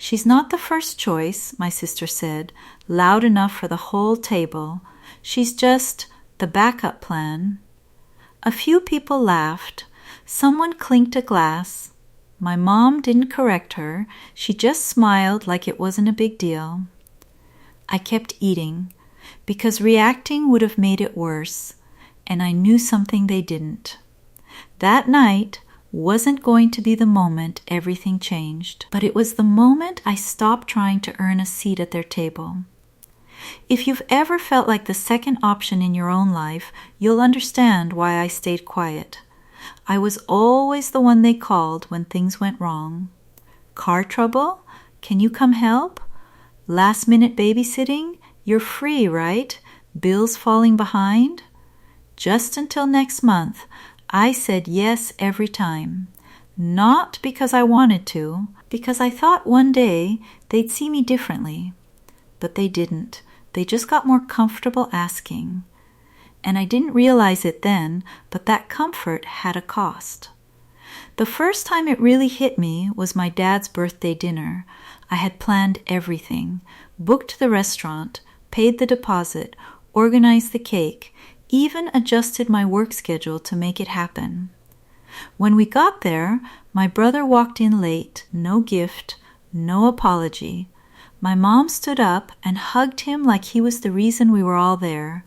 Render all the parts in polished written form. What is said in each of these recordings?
"She's not the first choice," my sister said, loud enough for the whole table. "She's just the backup plan." A few people laughed. Someone clinked a glass. My mom didn't correct her. She just smiled like it wasn't a big deal. I kept eating, because reacting would have made it worse, and I knew something they didn't. That night wasn't going to be the moment everything changed, but it was the moment I stopped trying to earn a seat at their table. If you've ever felt like the second option in your own life, you'll understand why I stayed quiet. I was always the one they called when things went wrong. Car trouble? Can you come help? Last-minute babysitting? You're free, right? Bills falling behind? Just until next month, I said yes every time. Not because I wanted to, because I thought one day they'd see me differently. But they didn't. They just got more comfortable asking. And I didn't realize it then, but that comfort had a cost. The first time it really hit me was my dad's birthday dinner. I had planned everything, booked the restaurant, paid the deposit, organized the cake, even adjusted my work schedule to make it happen. When we got there, my brother walked in late, no gift, no apology. My mom stood up and hugged him like he was the reason we were all there.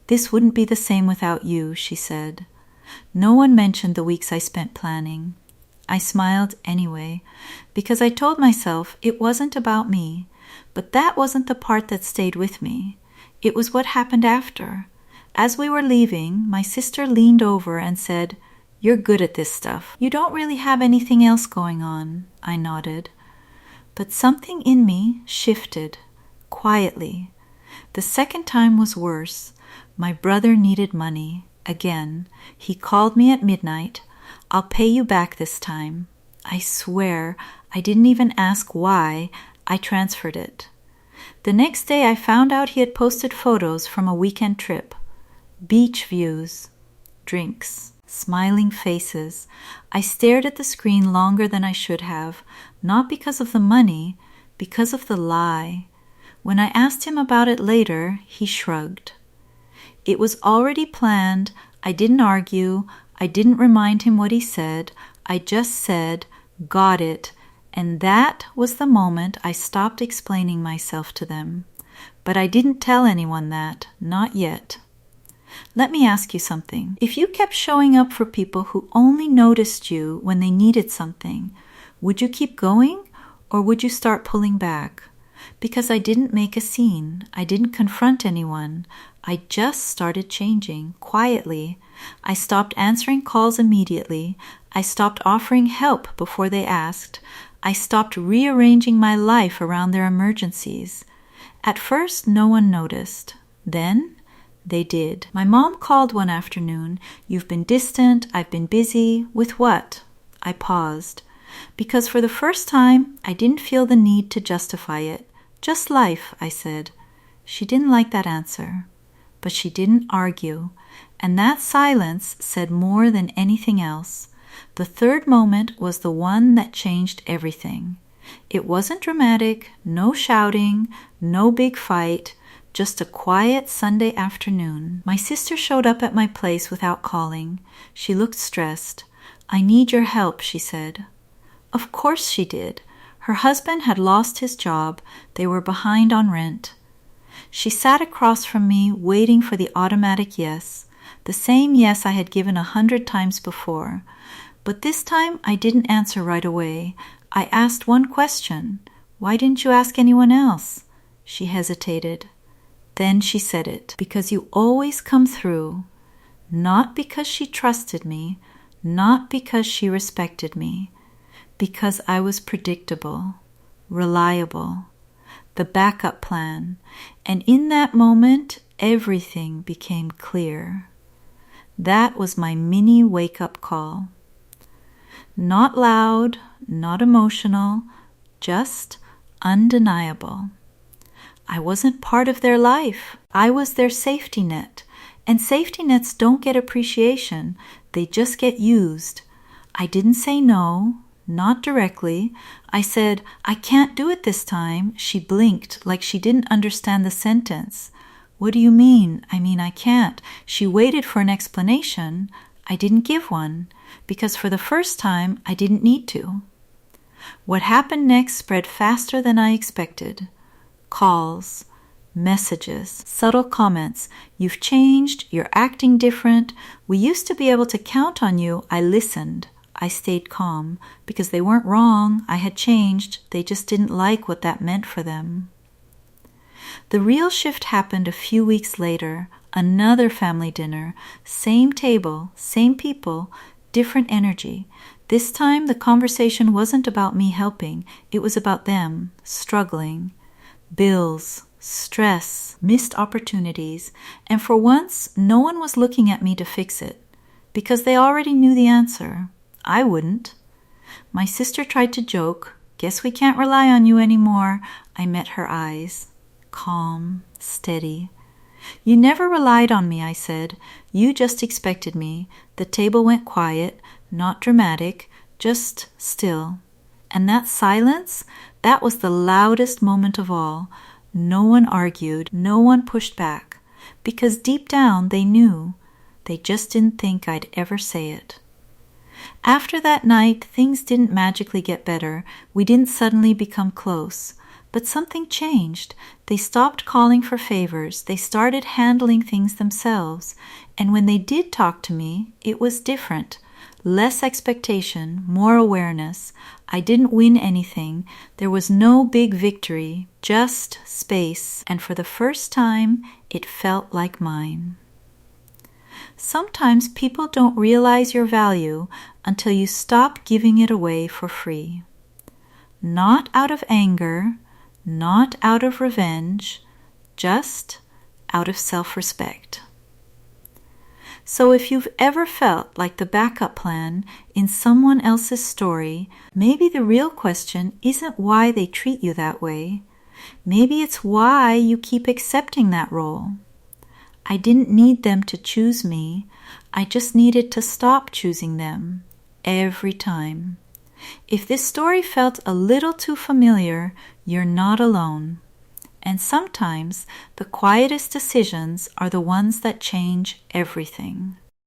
"This wouldn't be the same without you," she said. No one mentioned the weeks I spent planning. I smiled anyway, because I told myself it wasn't about me, but that wasn't the part that stayed with me. It was what happened after. As we were leaving, my sister leaned over and said, "You're good at this stuff. You don't really have anything else going on." I nodded. But something in me shifted, quietly. The second time was worse. My brother needed money. Again, he called me at midnight. "I'll pay you back this time." I swear I didn't even ask why. I transferred it. The next day I found out he had posted photos from a weekend trip. Beach views, drinks, smiling faces. I stared at the screen longer than I should have, not because of the money, because of the lie. When I asked him about it later, he shrugged. It was already planned. I didn't argue. I didn't remind him what he said. I just said, "Got it." And that was the moment I stopped explaining myself to them. But I didn't tell anyone that, not yet. Let me ask you something. If you kept showing up for people who only noticed you when they needed something, would you keep going, or would you start pulling back? Because I didn't make a scene. I didn't confront anyone. I just started changing, quietly. I stopped answering calls immediately. I stopped offering help before they asked. I stopped rearranging my life around their emergencies. At first, no one noticed. Then, they did. My mom called one afternoon. "You've been distant. I've been busy. With what?" I paused. Because for the first time, I didn't feel the need to justify it. "Just life," I said. She didn't like that answer. But she didn't argue. And that silence said more than anything else. The third moment was the one that changed everything. It wasn't dramatic, no shouting, no big fight, just a quiet Sunday afternoon. My sister showed up at my place without calling. She looked stressed. "I need your help," she said. Of course she did. Her husband had lost his job. They were behind on rent. She sat across from me, waiting for the automatic yes, the same yes I had given 100 times before. But this time I didn't answer right away. I asked one question. "Why didn't you ask anyone else?" She hesitated. Then she said it. "Because you always come through." Not because she trusted me, not because she respected me, because I was predictable, reliable, the backup plan, and in that moment, everything became clear. That was my mini wake-up call. Not loud, not emotional, just undeniable. I wasn't part of their life. I was their safety net, and safety nets don't get appreciation. They just get used. I didn't say no, not directly. I said, "I can't do it this time." She blinked like she didn't understand the sentence. "What do you mean?" "I mean I can't." She waited for an explanation. I didn't give one, because for the first time I didn't need to. What happened next spread faster than I expected. Calls, messages, subtle comments. "You've changed, you're acting different. We used to be able to count on you." I listened. I stayed calm, because they weren't wrong. I had changed. They just didn't like what that meant for them. The real shift happened a few weeks later. Another family dinner. Same table, same people, different energy. This time the conversation wasn't about me helping. It was about them, struggling. Bills, stress, missed opportunities, and for once no one was looking at me to fix it, because they already knew the answer. I wouldn't. My sister tried to joke. "Guess we can't rely on you anymore." I met her eyes. Calm, steady. "You never relied on me," I said. "You just expected me." The table went quiet, not dramatic, just still. And that silence, that was the loudest moment of all. No one argued, no one pushed back, because deep down they knew. They just didn't think I'd ever say it. After that night, things didn't magically get better. We didn't suddenly become close. But something changed. They stopped calling for favors. They started handling things themselves. And when they did talk to me, it was different. Less expectation, more awareness. I didn't win anything. There was no big victory, just space. And for the first time, it felt like mine. Sometimes people don't realize your value until you stop giving it away for free. Not out of anger, not out of revenge, just out of self-respect. So if you've ever felt like the backup plan in someone else's story, maybe the real question isn't why they treat you that way. Maybe it's why you keep accepting that role. I didn't need them to choose me. I just needed to stop choosing them every time. If this story felt a little too familiar, you're not alone. And sometimes the quietest decisions are the ones that change everything.